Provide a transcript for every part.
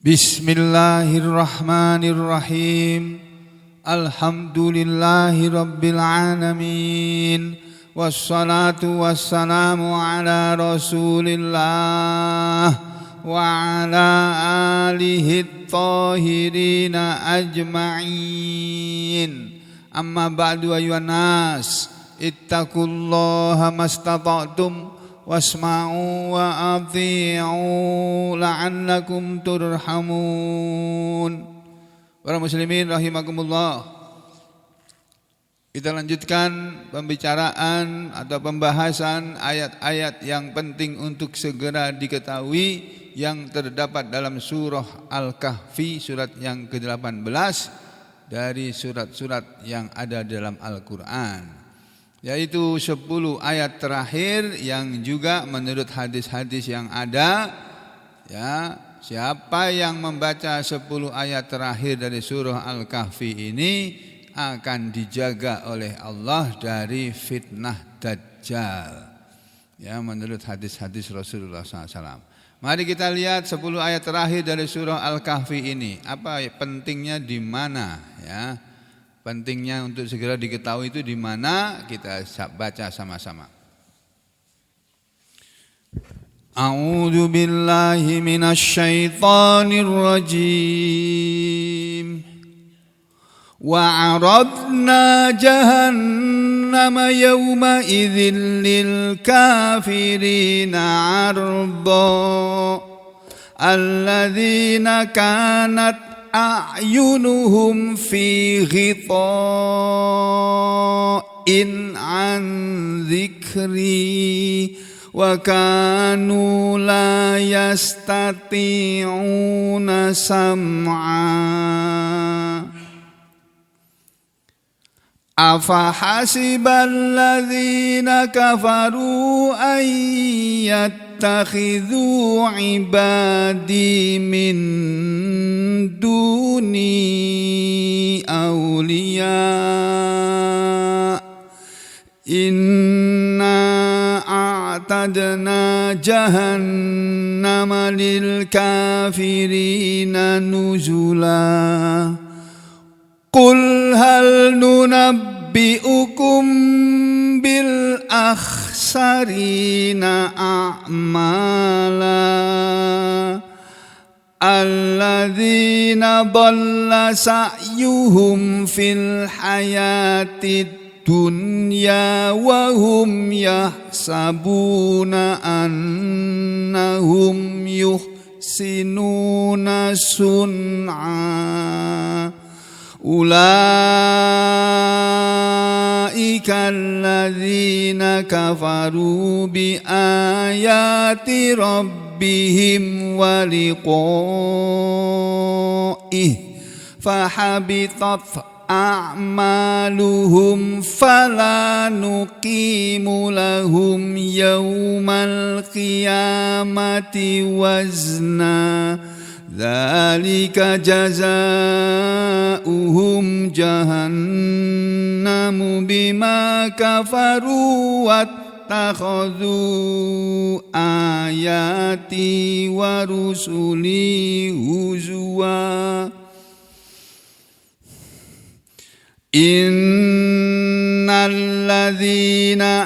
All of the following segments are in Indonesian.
Bismillahirrahmanirrahim. Alhamdulillahi rabbil alamin. Wassalatu wassalamu ala rasulillah wa ala alihi thahirina ajma'in. Amma ba'du ayuhan nas, ittaqullaha mastata'tum wasma'u wa athi'u la'allakum turhamun. Para muslimin rahimakumullah, kita lanjutkan pembicaraan atau pembahasan ayat-ayat yang penting untuk segera diketahui yang terdapat dalam surah Al-Kahfi, surat yang ke-18 dari surat-surat yang ada dalam Al-Quran, yaitu 10 ayat terakhir yang juga menurut hadis-hadis yang ada, ya, siapa yang membaca 10 ayat terakhir dari surah Al-Kahfi ini akan dijaga oleh Allah dari fitnah Dajjal, ya, menurut hadis-hadis Rasulullah SAW. Mari kita lihat 10 ayat terakhir dari surah Al-Kahfi ini. Apa pentingnya, di mana, ya? Pentingnya untuk segera diketahui itu di mana, kita baca sama-sama. A'udzu billahi minasy syaithanir rajim. Wa 'aradna jahannama yawma idzil lil kafirina 'arda alladzina kanat a'yunuhum fi ghita'in an dzikri wa kanu la yastati'una sam'a. Afa hasibal ladzina kafaru an yattakhidhu ibadi min duni awliya. Inna a'tadna jahannama lil kafirina nuzula. Qul hal nunabbi'ukum bil akhsarina a'mala alladzina dhalla sa'yuhum fil hayatid dunya wa hum yahsabuna annahum yuhsinuna sun'a. Ulaika alladzina kafaru bi ayati rabbihim wa liqa'ih fahabitat a'maluhum fala nuqimu lahum yawmal qiyamati wazna. Dzalika jazaa'uhum jahannamu bima kafaru wattakhadhu ayati wa rusuli huzwa. Innal ladzina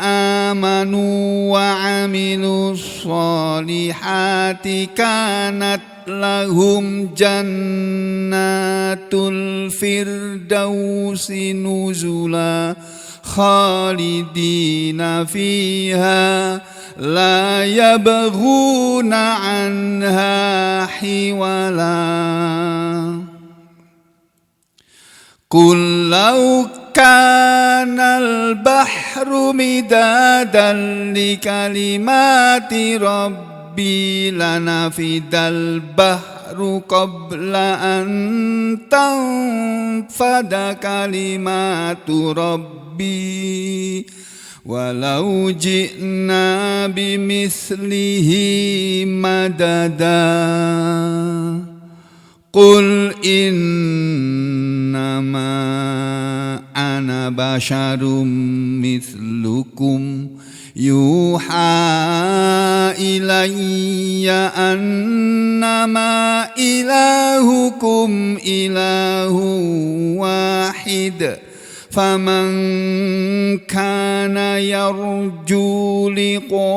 amanu wa 'amilus sholihati kanat lahum jannatul firdausi nuzula khalidina fiha la yabghuna anha hiwala. Qul law kanal bahru midadan li kalimati rabbi lanafidal bahru qabla an tanfada kalimatu rabbi walau ji'na bimithlihi madada. Qul innama ana basyarum mithlukum yuha ilayya annama ilahukum ilahu wahid faman kana yarju liqa'a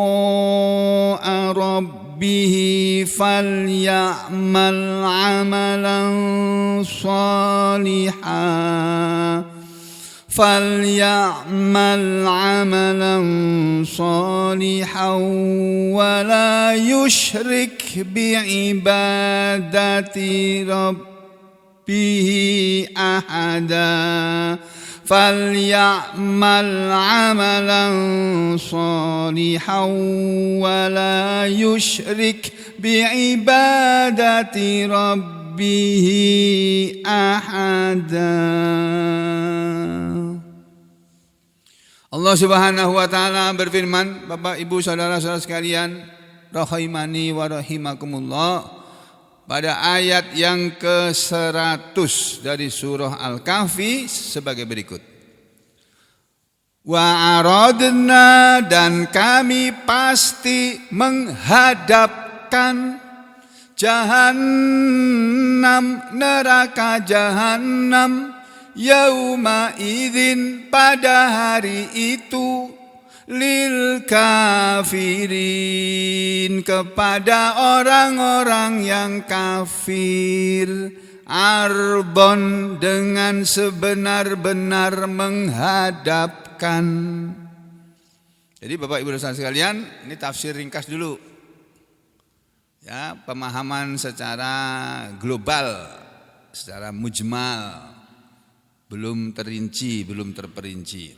rabbih falyamal amalan salihan فليعمل عملا صالحا ولا يشرك بعبادة ربه أحدا فليعمل عملا صالحا ولا يشرك بعبادة ربه أحدا. Allah Subhanahu wa taala berfirman, Bapak Ibu saudara-saudara sekalian, rahimani wa rahimakumullah, pada ayat yang ke-100 dari surah Al-Kahfi sebagai berikut. Wa aradna, dan kami pasti menghadapkan jahannam, neraka jahannam, yauma idzin, pada hari itu, lil kafirin, kepada orang-orang yang kafir, arbon, dengan sebenar-benar menghadapkan. Jadi Bapak Ibu saudara sekalian, ini tafsir ringkas dulu. Ya, pemahaman secara global, secara mujmal, belum terinci, belum terperinci.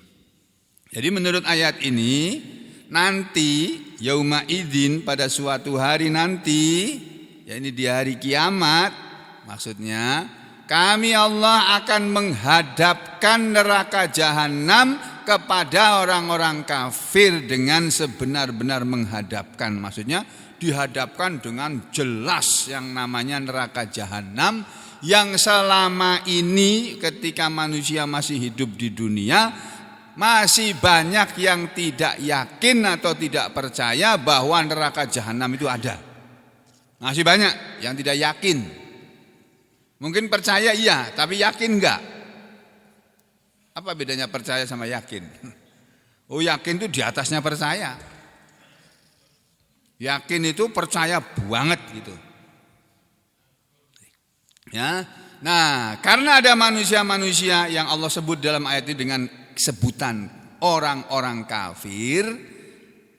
Jadi menurut ayat ini, nanti yauma idzin, pada suatu hari nanti, yakni di hari kiamat, maksudnya kami Allah akan menghadapkan neraka jahanam kepada orang-orang kafir dengan sebenar-benar menghadapkan. Maksudnya dihadapkan dengan jelas yang namanya neraka jahanam, yang selama ini ketika manusia masih hidup di dunia, masih banyak yang tidak yakin atau tidak percaya bahwa neraka jahanam itu ada. Masih banyak yang tidak yakin. Mungkin percaya iya, tapi yakin enggak? Apa bedanya percaya sama yakin? Oh, yakin itu di atasnya percaya. Yakin itu percaya banget gitu. Ya, nah karena ada manusia-manusia yang Allah sebut dalam ayat ini dengan sebutan orang-orang kafir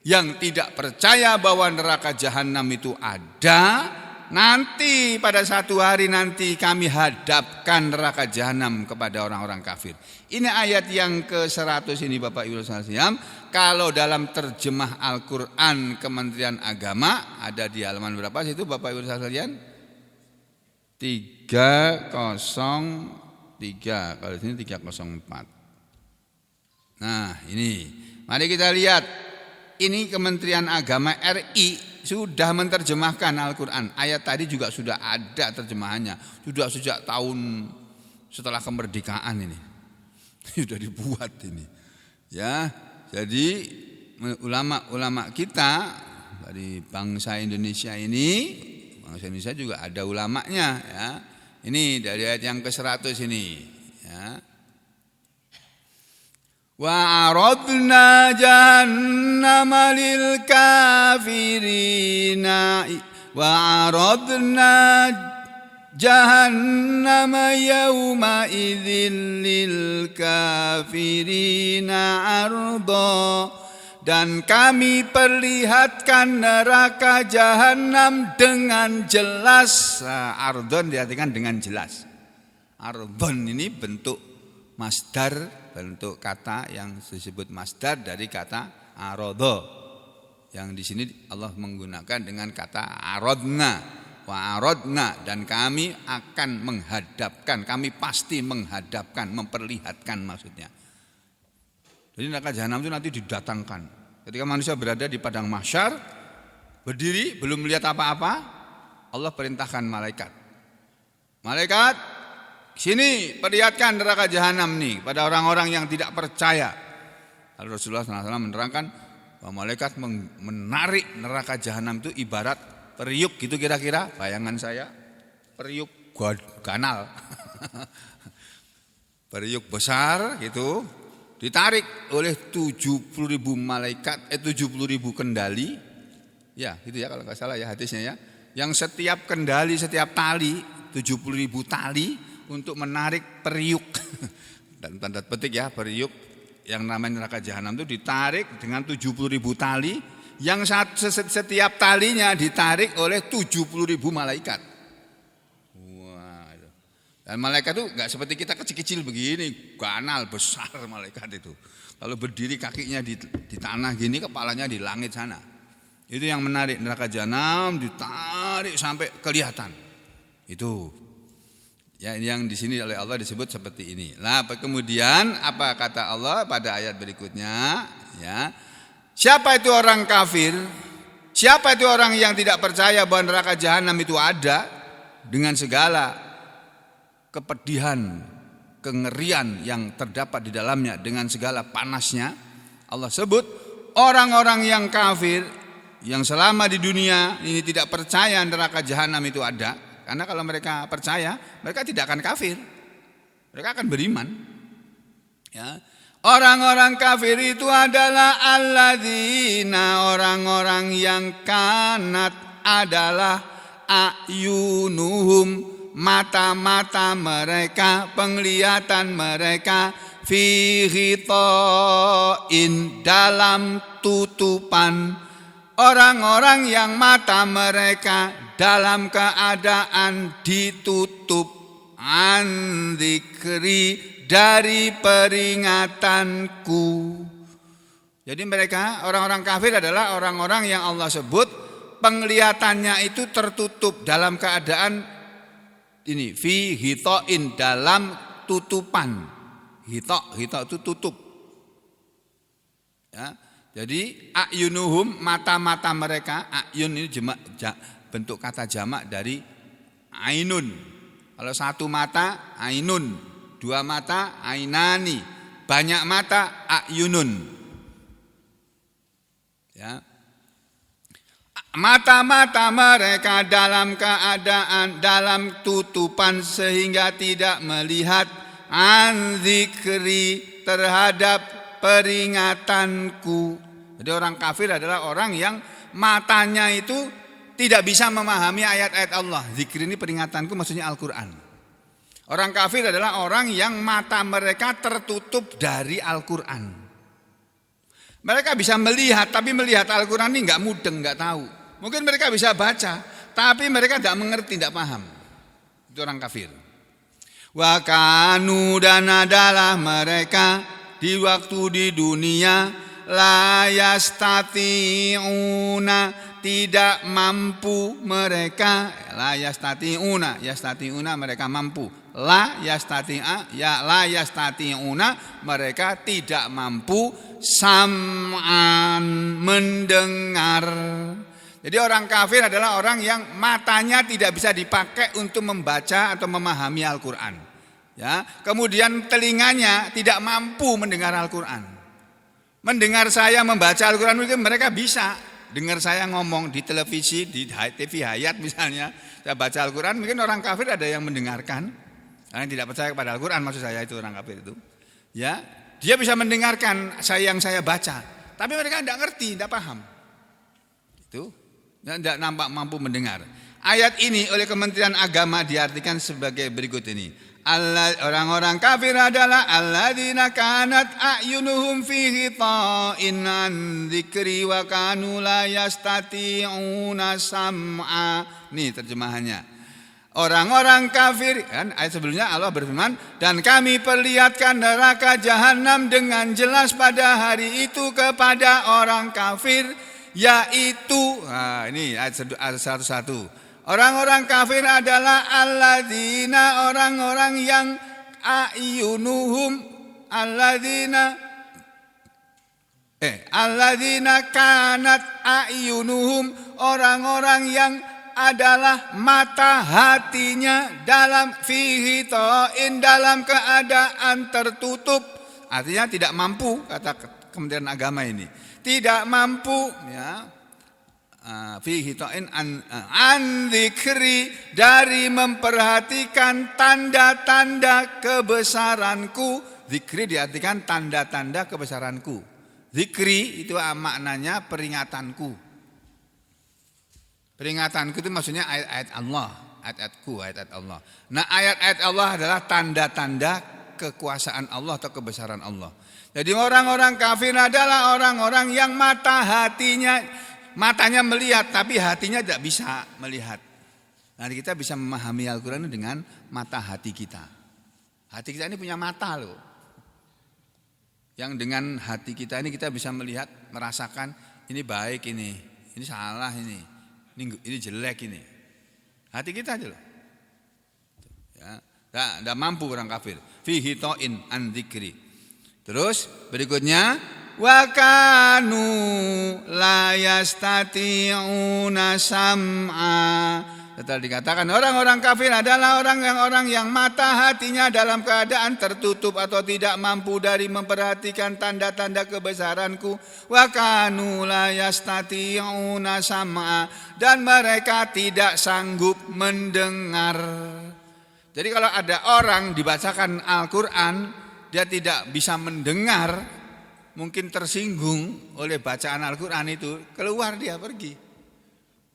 yang tidak percaya bahwa neraka jahanam itu ada, nanti pada satu hari nanti kami hadapkan neraka jahanam kepada orang-orang kafir. Ini ayat yang ke-100 ini Bapak Ibu sekalian. Kalau dalam terjemah Al-Quran Kementerian Agama ada di halaman berapa situ Bapak Ibu sekalian? 303, kalau di sini 304. Nah, ini mari kita lihat. Ini Kementerian Agama RI sudah menerjemahkan Al-Quran. Ayat tadi juga sudah ada terjemahannya. Sudah sejak tahun setelah kemerdekaan ini. Sudah dibuat ini. Ya, jadi ulama-ulama kita dari bangsa Indonesia ini, bangsa Indonesia juga ada ulamanya ya. Ini dari ayat yang ke-100 ini ya. Wa aradna jahannama lil kafirina wa aradna jahannama yauma idzil lil kafirina arda, dan kami perlihatkan neraka jahanam dengan jelas. Ardon diartikan dengan jelas. Ardon ini bentuk masdar, bentuk kata yang disebut masdar dari kata aradha, yang di sini Allah menggunakan dengan kata aradna, wa aradna, dan kami akan menghadapkan, kami pasti menghadapkan, memperlihatkan maksudnya. Jadi neraka jahanam itu nanti didatangkan. Ketika manusia berada di padang mahsyar, berdiri belum melihat apa-apa, Allah perintahkan malaikat. Malaikat, sini perlihatkan neraka jahanam nih pada orang-orang yang tidak percaya. Lalu Rasulullah SAW menerangkan, Bahwa malaikat menarik neraka jahanam itu ibarat periuk gitu kira-kira, bayangan saya. Periuk ganal. Periuk besar gitu ditarik oleh 70.000 malaikat, 70.000 kendali. Ya, gitu ya kalau enggak salah ya hadisnya ya. Yang setiap kendali, setiap tali 70.000 tali untuk menarik periuk. Dan tanda petik ya, periuk yang namanya neraka jahanam itu ditarik dengan 70.000 tali yang setiap talinya ditarik oleh 70.000 malaikat. Wah. Dan malaikat itu enggak seperti kita kecil-kecil begini, ganal besar malaikat itu. Kalau berdiri kakinya di tanah gini, kepalanya di langit sana. Itu yang menarik neraka jahanam, ditarik sampai kelihatan. Itu ya, yang di sini oleh Allah disebut seperti ini. Nah, kemudian apa kata Allah pada ayat berikutnya? Ya, siapa itu orang kafir? Siapa itu orang yang tidak percaya bahwa neraka jahanam itu ada dengan segala kepedihan, kengerian yang terdapat di dalamnya dengan segala panasnya? Allah sebut orang-orang yang kafir yang selama di dunia ini tidak percaya neraka jahanam itu ada. Karena kalau mereka percaya, mereka tidak akan kafir. Mereka akan beriman. Ya. Orang-orang kafir itu adalah alladzina, orang-orang yang kanat adalah ayunuhum, mata-mata mereka, penglihatan mereka fi ghita'in, dalam tutupan. Orang-orang yang mata mereka dalam keadaan ditutup, an dzikri, dari peringatanku. Jadi mereka, orang-orang kafir adalah orang-orang yang Allah sebut penglihatannya itu tertutup dalam keadaan ini, fi hitoin, dalam tutupan. Hito itu tutup. Ya. Jadi ayunuhum, mata-mata mereka, ayun ini bentuk kata jamak dari ainun. Kalau satu mata ainun, dua mata ainani, banyak mata ayunun. Ya. Mata-mata mereka dalam keadaan dalam tutupan sehingga tidak melihat an dzikri, terhadap peringatanku. Jadi orang kafir adalah orang yang matanya itu tidak bisa memahami ayat-ayat Allah. Zikir ini peringatanku maksudnya Al-Quran. Orang kafir adalah orang yang mata mereka tertutup dari Al-Quran. Mereka bisa melihat, tapi melihat Al-Quran ini enggak mudeng, enggak tahu. Mungkin mereka bisa baca, tapi mereka enggak mengerti, enggak paham. Itu orang kafir. Wa kanu, dan adalah mereka di waktu di dunia la yastati'una, tidak mampu mereka, la yastati'una, yastati'una mereka mampu, la yastati'a, ya la yastati'una mereka tidak mampu, sam'an, mendengar. Jadi orang kafir adalah orang yang matanya tidak bisa dipakai untuk membaca atau memahami Al-Quran. Ya, kemudian telinganya tidak mampu mendengar Al-Quran. Mendengar saya membaca Al-Quran mungkin mereka bisa. Dengar saya ngomong di televisi, di TV Hayat misalnya, saya baca Al-Quran, mungkin orang kafir ada yang mendengarkan. Karena tidak percaya kepada Al-Quran, maksud saya itu orang kafir itu. Ya, dia bisa mendengarkan yang saya baca, tapi mereka tidak ngerti, tidak paham. Itu tidak nampak mampu mendengar. Ayat ini oleh Kementerian Agama diartikan sebagai berikut ini. Orang-orang kafir adalah alladzina kanat a'yunuhum fi ghita'in an dzikri wa kanu la yastati'una sam'a. Nih terjemahannya. Orang-orang kafir, kan ayat sebelumnya Allah berfirman, dan kami perlihatkan neraka jahanam dengan jelas pada hari itu kepada orang kafir, yaitu, nah ini ayat 101. Orang-orang kafir adalah alladzina, orang-orang yang ayunuhum, alladzina kanat ayunuhum, orang-orang yang adalah mata hatinya dalam fihi ta'in, dalam keadaan tertutup. Artinya tidak mampu, kata Kementerian Agama ini. tidak mampu ya. Fi hita'in an dzikri, dari memperhatikan tanda-tanda kebesaranku. Dzikri diartikan tanda-tanda kebesaranku. Dzikri itu maknanya peringatanku. Peringatanku itu maksudnya ayat-ayat Allah, ayat-ayat Allah. Nah, ayat-ayat Allah adalah tanda-tanda kekuasaan Allah atau kebesaran Allah. Jadi orang-orang kafir adalah orang-orang yang matanya melihat tapi hatinya tidak bisa melihat. Nah, kita bisa memahami Al-Quran dengan mata hati kita. Hati kita ini punya mata loh. Yang dengan hati kita ini kita bisa melihat, merasakan ini baik ini salah ini jelek ini. Hati kita aja loh. Ya, enggak mampu orang kafir. Fi hita'in an dzikri. Terus berikutnya wa kanu la yastati'una sam'a. Setelah dikatakan orang-orang kafir adalah orang yang mata hatinya dalam keadaan tertutup atau tidak mampu dari memperhatikan tanda-tanda kebesaranku. Wa kanu la yastati'una sam'a, dan mereka tidak sanggup mendengar. Jadi kalau ada orang dibacakan Al-Quran, dia tidak bisa mendengar, mungkin tersinggung oleh bacaan Al-Quran itu, keluar dia pergi.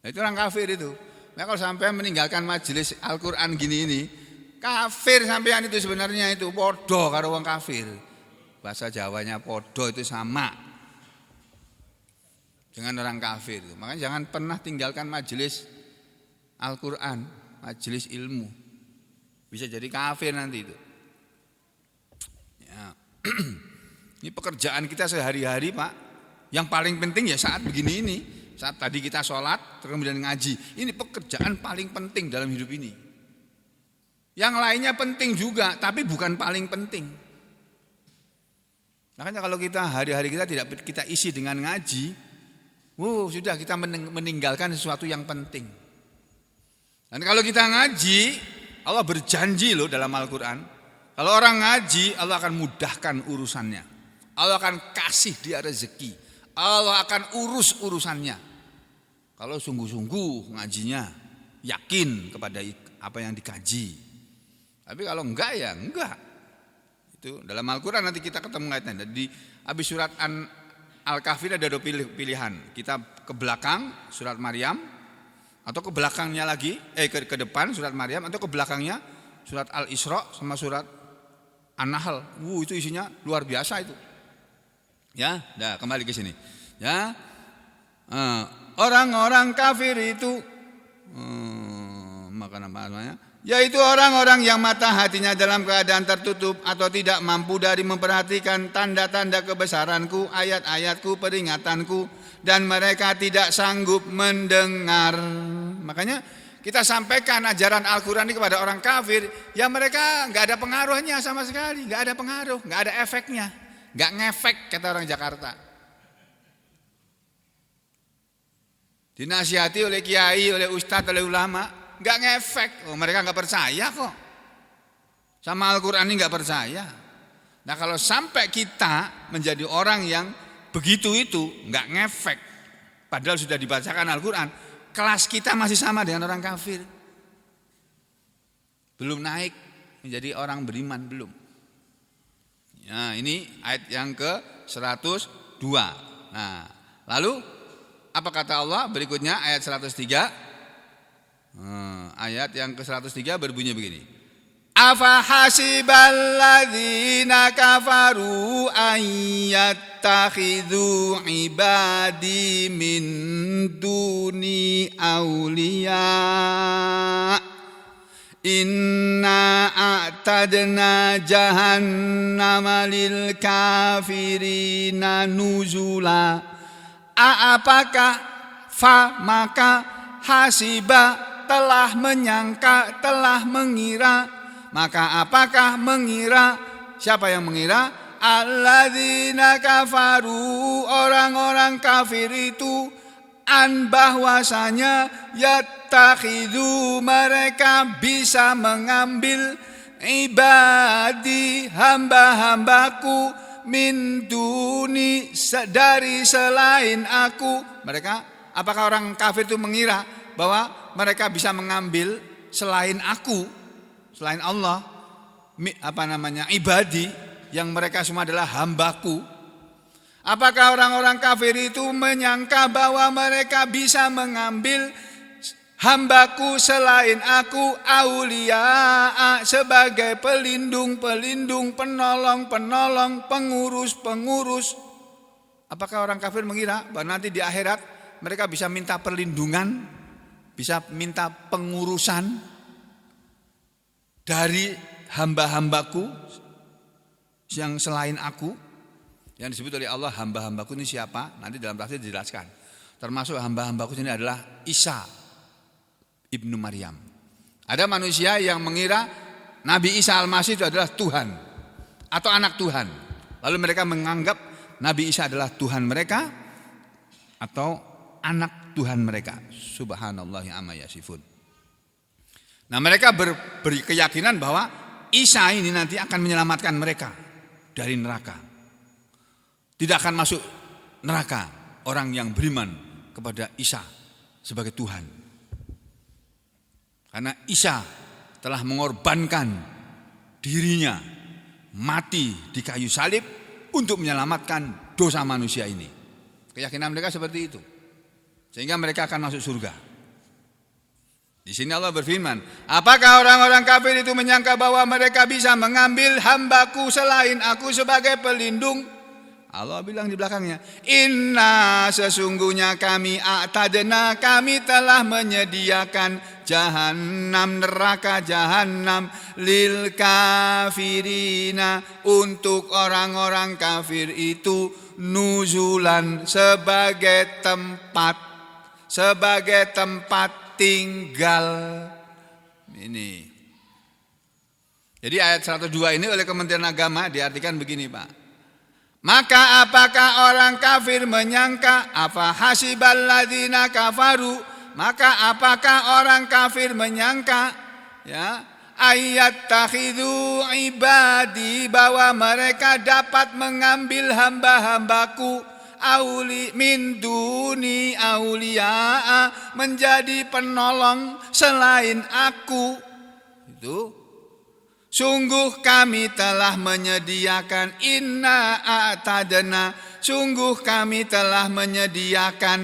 Nah, itu orang kafir itu. Nah, kalau sampai meninggalkan majelis Al-Quran gini ini, kafir sampean itu sebenarnya itu podo karo wong kafir. Bahasa Jawanya podo itu sama dengan orang kafir. Makanya jangan pernah tinggalkan majelis Al-Quran, majelis ilmu. Bisa jadi kafir nanti itu. Ya. Ini pekerjaan kita sehari-hari, Pak. Yang paling penting ya saat begini ini. Saat tadi kita sholat, kemudian ngaji. Ini pekerjaan paling penting dalam hidup ini. Yang lainnya penting juga, tapi bukan paling penting. Makanya kalau kita hari-hari kita tidak kita isi dengan ngaji, sudah kita meninggalkan sesuatu yang penting. Dan kalau kita ngaji, Allah berjanji loh dalam Al-Quran. Kalau orang ngaji, Allah akan mudahkan urusannya. Allah akan kasih dia rezeki. Allah akan urus urusannya. Kalau sungguh-sungguh ngajinya, yakin kepada apa yang dikaji. Tapi kalau enggak ya enggak. Itu dalam Al-Quran nanti kita ketemu ayatnya. Di habis surat Al-Kahfi ada dua pilihan. Kita ke belakang surat Maryam, atau ke belakangnya lagi, ke depan surat Maryam, atau ke belakangnya surat Al-Isra sama surat An-Nahl. Itu isinya luar biasa itu. Ya, kembali ke sini. Ya, orang-orang kafir itu, maka namanya, yaitu orang-orang yang mata hatinya dalam keadaan tertutup atau tidak mampu dari memperhatikan tanda-tanda kebesaranku, ayat-ayatku, peringatanku, dan mereka tidak sanggup mendengar. Makanya kita sampaikan ajaran Al-Quran ini kepada orang kafir, ya mereka nggak ada pengaruhnya sama sekali, nggak ada pengaruh, nggak ada efeknya. Gak ngefek kata orang Jakarta. Dinasihati oleh kiai, oleh ustadz, oleh ulama, gak ngefek. Mereka gak percaya kok. Sama Al-Quran ini gak percaya. Nah, kalau sampai kita menjadi orang yang begitu itu gak ngefek, padahal sudah dibacakan Al-Quran, kelas kita masih sama dengan orang kafir. Belum naik menjadi orang beriman, belum. Ya, ini ayat yang ke-102. Nah, lalu apa kata Allah berikutnya ayat 103? Ayat yang ke-103 berbunyi begini. Afa hasibal ladzina kafaru ayyattakhidhu ibadi min duni awliya. Inna a'tadna jahannama lil kafirina nuzula. Apakah maka hasiba telah menyangka, telah mengira. Maka apakah mengira? Siapa yang mengira? Alladzina kafaru, orang-orang kafir itu, an bahwasanya yattakhidhu, mereka bisa mengambil ibadi, hamba-hambaku, min duni, dari selain aku. Mereka, apakah orang kafir itu mengira bahwa mereka bisa mengambil selain aku, selain Allah, ibadi, yang mereka semua adalah hambaku? Apakah orang-orang kafir itu menyangka bahwa mereka bisa mengambil hambaku selain aku, aulia, sebagai pelindung-pelindung, penolong-penolong, pengurus-pengurus? Apakah orang kafir mengira bahwa nanti di akhirat mereka bisa minta perlindungan, bisa minta pengurusan dari hamba-hambaku yang selain aku? Yang disebut oleh Allah hamba-hambaku ini siapa? Nanti dalam tafsir dijelaskan. Termasuk hamba-hambaku ini adalah Isa ibnu Maryam. Ada manusia yang mengira Nabi Isa Al-Masih itu adalah Tuhan atau anak Tuhan. Lalu mereka menganggap Nabi Isa adalah Tuhan mereka atau anak Tuhan mereka. Subhanallah amma yasifun. Nah, mereka beri keyakinan bahwa Isa ini nanti akan menyelamatkan mereka dari neraka. Tidak akan masuk neraka orang yang beriman kepada Isa sebagai Tuhan. Karena Isa telah mengorbankan dirinya mati di kayu salib untuk menyelamatkan dosa manusia ini. Keyakinan mereka seperti itu. Sehingga mereka akan masuk surga. Di sini Allah berfirman, apakah orang-orang kafir itu menyangka bahwa mereka bisa mengambil hambaku selain aku sebagai pelindung? Allah bilang di belakangnya, inna, sesungguhnya kami a'tadna, kami telah menyediakan jahannam, neraka jahannam, lil kafirina, untuk orang-orang kafir itu, nuzulan, sebagai tempat tinggal. Ini. Jadi ayat 102 ini oleh Kementerian Agama diartikan begini, Pak. Maka apakah orang kafir menyangka, apa hasibal ladzina kafaru, maka apakah orang kafir menyangka, ya, ayat takhidhu ibadi, bahwa mereka dapat mengambil hamba-hambaku min duni aulia, menjadi penolong selain aku. Itu sungguh kami telah menyediakan, inna a'tadna, sungguh kami telah menyediakan,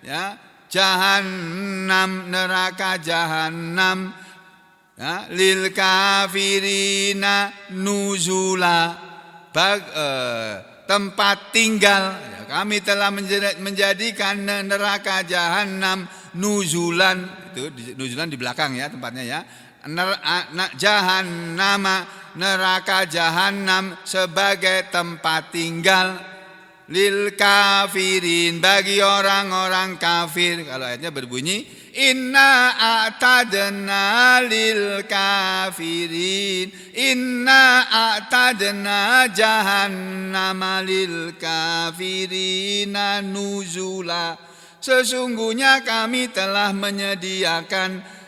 ya, jahannam, neraka jahannam, ya, lil kafirina nuzula, tempat tinggal. Ya, kami telah menjadikan neraka jahannam nuzulan, itu nuzulan di belakang ya tempatnya ya. Jahannama, neraka jahannam, sebagai tempat tinggal, lil kafirin, bagi orang-orang kafir. Kalau ayatnya berbunyi, inna a'tadna lil kafirin, inna a'tadna jahannama lil kafirina nuzula, sesungguhnya kami telah menyediakan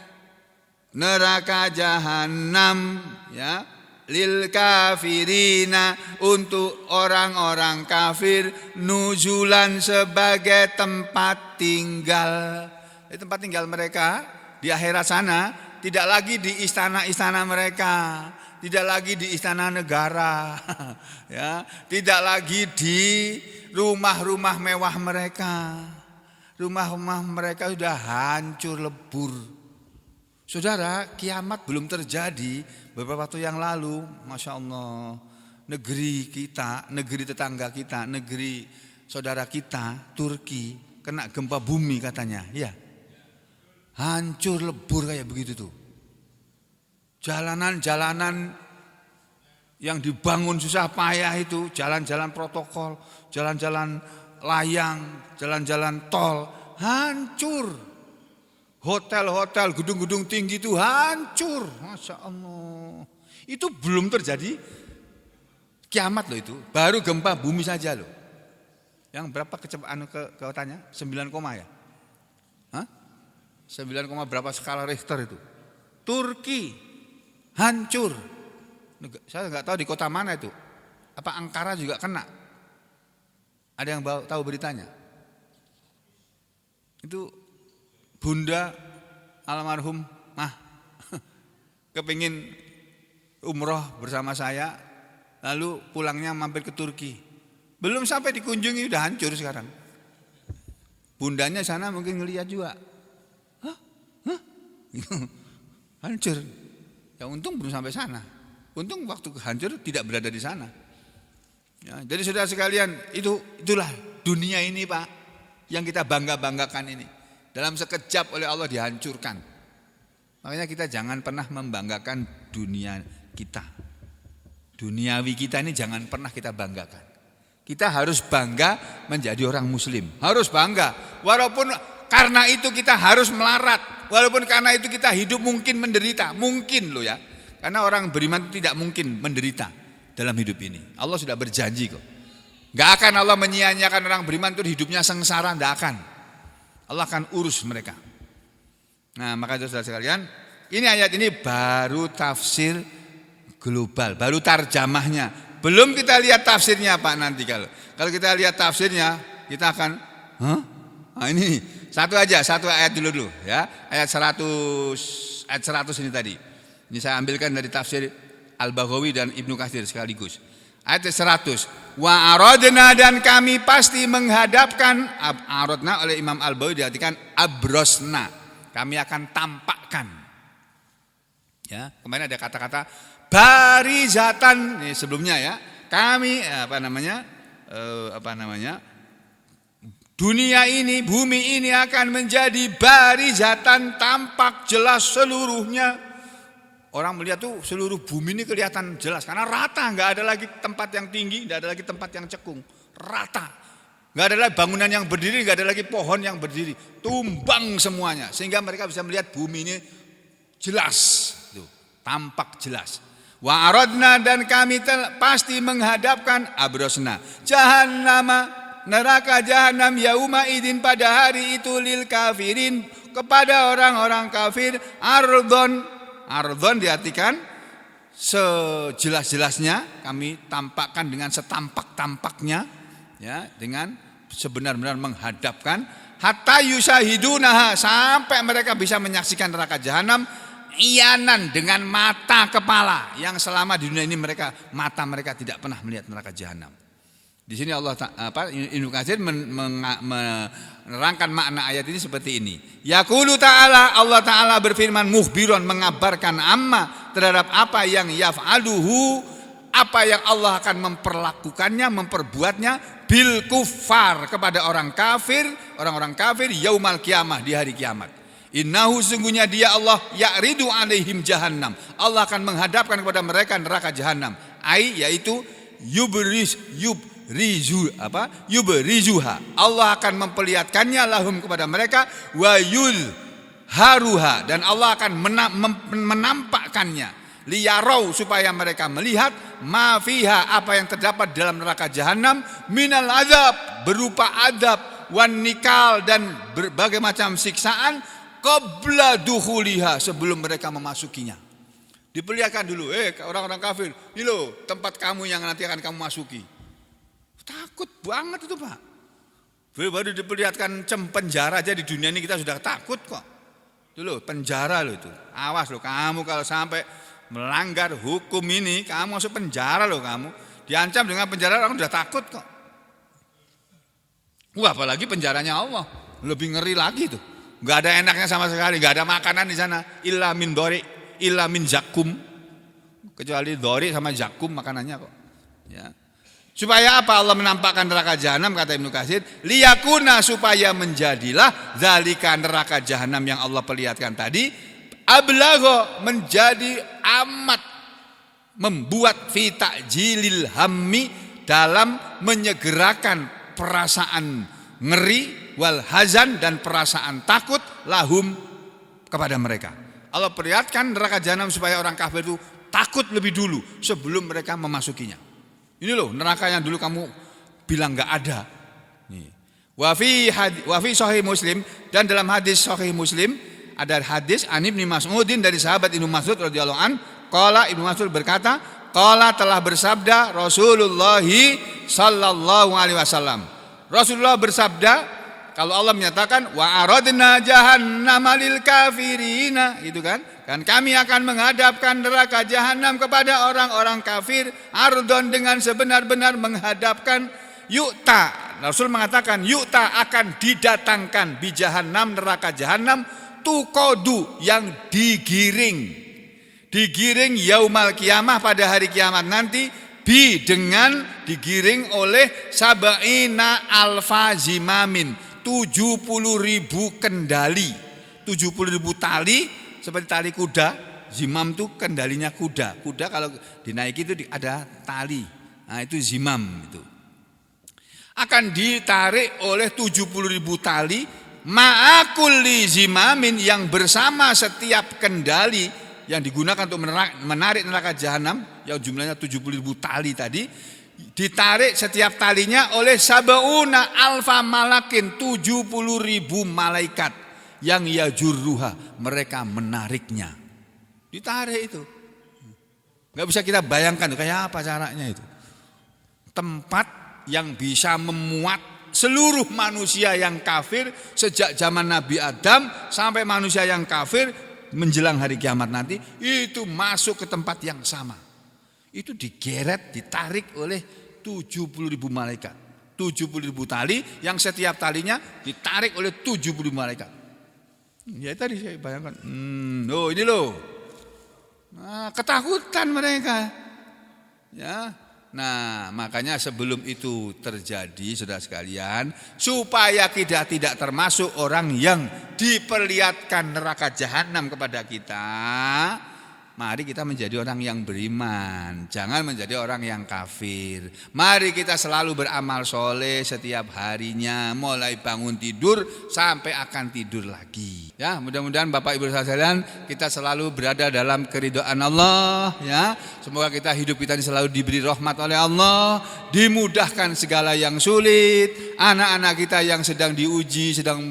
neraka jahannam, ya, lil kafirina, untuk orang-orang kafir, nuzulan, sebagai tempat tinggal. Tempat tinggal mereka di akhirat sana tidak lagi di istana-istana mereka, tidak lagi di istana negara, ya, tidak lagi di rumah-rumah mewah mereka. Rumah-rumah mereka sudah hancur lebur. Saudara, kiamat belum terjadi. Beberapa waktu yang lalu, Masya Allah, negeri kita, negeri tetangga kita, negeri saudara kita, Turki, kena gempa bumi katanya. Ya, hancur lebur kayak begitu tuh. Jalanan-jalanan yang dibangun susah payah itu, jalan-jalan protokol, jalan-jalan layang, jalan-jalan tol, hancur. Hotel-hotel, gedung-gedung tinggi itu hancur. Masya Allah. Itu belum terjadi kiamat loh itu. Baru gempa bumi saja loh. Yang berapa kekuatannya? 9, ya? Hah? 9, berapa skala Richter itu? Turki hancur. Saya nggak tahu di kota mana itu. Apa Ankara juga kena? Ada yang tahu beritanya? Itu bunda almarhum kepingin umroh bersama saya, lalu pulangnya mampir ke Turki. Belum sampai dikunjungi udah hancur sekarang. Bundanya sana mungkin ngeliat juga. Hancur. Ya untung belum sampai sana. Untung waktu hancur tidak berada di sana. Ya, jadi saudara sekalian, itulah dunia ini Pak, yang kita bangga-banggakan ini. Dalam sekejap oleh Allah dihancurkan. Makanya kita jangan pernah membanggakan dunia kita. Duniawi kita ini jangan pernah kita banggakan. Kita harus bangga menjadi orang muslim. Harus bangga. Walaupun karena itu kita harus melarat. Walaupun karena itu kita hidup mungkin menderita. Mungkin loh ya. Karena orang beriman tidak mungkin menderita dalam hidup ini. Allah sudah berjanji kok. Gak akan Allah menyia-nyiakan orang beriman itu hidupnya sengsara. Gak akan. Allah akan urus mereka. Nah maka saudara sekalian, ini ayat ini baru tafsir global, baru tarjamahnya. Belum kita lihat tafsirnya Pak nanti kalau kita lihat tafsirnya kita akan, Nah ini satu ayat dulu ya, ayat 100 ini tadi. Ini saya ambilkan dari tafsir Al-Baghawi dan Ibnu Katsir sekaligus. Ayat 100. Wa aradna, dan kami pasti menghadapkan. Aradna oleh Imam Al-Baghawi diartikan abrosna. Kami akan tampakkan. Ya, kemarin ada kata-kata barizatan ini sebelumnya ya. Kami dunia ini, bumi ini akan menjadi barizatan, tampak jelas seluruhnya. Orang melihat tuh seluruh bumi ini kelihatan jelas karena rata, enggak ada lagi tempat yang tinggi, enggak ada lagi tempat yang cekung, rata. Enggak ada lagi bangunan yang berdiri, enggak ada lagi pohon yang berdiri, tumbang semuanya sehingga mereka bisa melihat bumi ini jelas, tuh, tampak jelas. Wa aradna, dan kami pasti menghadapkan abrosna jahannama, neraka jahanam yauma idin, pada hari itu, lil kafirin, kepada orang-orang kafir, ardhon diartikan sejelas-jelasnya, kami tampakkan dengan setampak-tampaknya ya, dengan sebenar-benar menghadapkan, hatta yusahidunaha, sampai mereka bisa menyaksikan neraka jahanam iyanan, dengan mata kepala, yang selama di dunia ini mata mereka tidak pernah melihat neraka jahanam. Di sini Ibnu Katsir menerangkan makna ayat ini seperti ini. Yaqulu ta'ala, Allah Ta'ala berfirman mukhbiron, mengabarkan amma, terhadap apa yang yaf'aluhu, apa yang Allah akan memperlakukannya, memperbuatnya, bil kuffar, kepada orang kafir, orang-orang kafir, yaumal kiamah, di hari kiamat. Innahu, sungguhnya dia Allah, ya'ridu alaihim jahannam, Allah akan menghadapkan kepada mereka neraka jahanam, yaitu yubrizuha, Allah akan memperlihatkannya lahum, kepada mereka, wayul haruha, dan Allah akan menampakkannya, liyarau, supaya mereka melihat, ma fiha, apa yang terdapat dalam neraka jahanam, minal azab, berupa adab, wan nikal, dan berbagai macam siksaan, qabla dukhuliha, sebelum mereka memasukinya. Diperlihatkan dulu, orang-orang kafir, ini loh tempat kamu yang nanti akan kamu masuki. Takut banget itu Pak. Baru diperlihatkan penjara aja di dunia ini kita sudah takut kok. Itu loh penjara loh itu. Awas loh kamu kalau sampai melanggar hukum ini, kamu masuk penjara loh kamu. Diancam dengan penjara, orang sudah takut kok. Apalagi penjaranya Allah, lebih ngeri lagi tuh. Enggak ada enaknya sama sekali, enggak ada makanan di sana, illa min dori, illa min zakum. Kecuali dori sama zakum makanannya kok. Ya. Supaya apa Allah menampakkan neraka jahanam, kata Ibnu Katsir, liyakuna, supaya menjadilah zalika, neraka jahanam yang Allah perlihatkan tadi, ablagho, menjadi amat membuat fi ta'jilil hammi, dalam menyegerakan perasaan ngeri, wal hazan, dan perasaan takut, lahum, kepada mereka. Allah perlihatkan neraka jahanam supaya orang kafir itu takut lebih dulu sebelum mereka memasukinya. Ini loh neraka yang dulu kamu bilang enggak ada. Wa fi sahih Muslim, dan dalam hadis sahih Muslim ada hadis an Ibnu Mas'udin, dari sahabat Ibnu Mas'ud radhiyallahu an, Qala Ibnu Mas'ud berkata, qala telah bersabda Rasulullah sallallahu alaihi wasallam. Rasulullah bersabda, kalau Allah menyatakan wa aradna jahannama lil kafirina, itu kan? Dan kami akan menghadapkan neraka jahanam kepada orang-orang kafir, ardon dengan sebenar-benar menghadapkan, yu'ta. Rasul mengatakan yu'ta akan didatangkan bi jahannam, neraka jahanam, tuqadu yang digiring yaumal kiamah pada hari kiamat nanti, bi dengan digiring oleh sab'ina alfa zimamin, 70.000 kendali, 70.000 tali seperti tali kuda. Zimam itu kendalinya kuda. Kuda kalau dinaiki itu ada tali. Nah, itu zimam itu. Akan ditarik oleh 70.000 tali, ma'akulli zimamin, yang bersama setiap kendali yang digunakan untuk menarik neraka jahanam, yang jumlahnya 70.000 tali tadi, ditarik setiap talinya oleh sab'una alfa malakin, 70.000 malaikat yang yajurruha, mereka menariknya. Ditarik itu. Enggak bisa kita bayangkan kayak apa caranya itu. Tempat yang bisa memuat seluruh manusia yang kafir sejak zaman Nabi Adam sampai manusia yang kafir menjelang hari kiamat nanti, itu masuk ke tempat yang sama. Itu digeret, ditarik oleh 70.000 malaikat. 70.000 tali yang setiap talinya ditarik oleh 70.000 malaikat. Ya tadi saya bayangkan. Oh ini loh. Nah, ketakutan mereka. Ya. Nah, makanya sebelum itu terjadi, saudara sekalian, supaya kita tidak termasuk orang yang diperlihatkan neraka jahanam kepada kita, mari kita menjadi orang yang beriman, jangan menjadi orang yang kafir. Mari kita selalu beramal soleh setiap harinya, mulai bangun tidur sampai akan tidur lagi. Ya, mudah-mudahan Bapak Ibu sekalian kita selalu berada dalam keridhaan Allah. Ya, semoga hidup kita ini selalu diberi rahmat oleh Allah, dimudahkan segala yang sulit. Anak-anak kita yang sedang diuji, sedang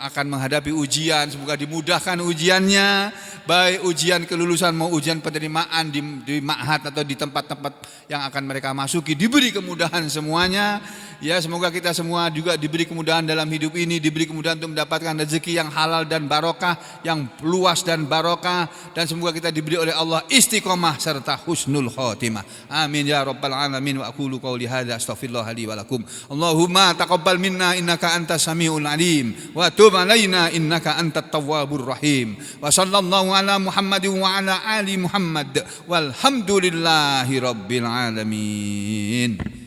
akan menghadapi ujian, semoga dimudahkan ujiannya, baik ujian kelulusan mau ujian penerimaan di ma'had atau di tempat-tempat yang akan mereka masuki, diberi kemudahan semuanya. Ya, semoga kita semua juga diberi kemudahan dalam hidup ini, diberi kemudahan untuk mendapatkan rezeki yang halal dan barokah, yang luas dan barokah, dan semoga kita diberi oleh Allah istiqomah serta husnul khotimah. Amin ya rabbal alamin. Wa aqulu qouli hadza astaghfirullah li wa lakum. Allahumma taqabbal minna innaka antas samiul alim wa tub alaina innaka antat tawwabur rahim. Wa sallallahu ala Muhammadin wa ala ali Muhammad walhamdulillahi rabbil alamin.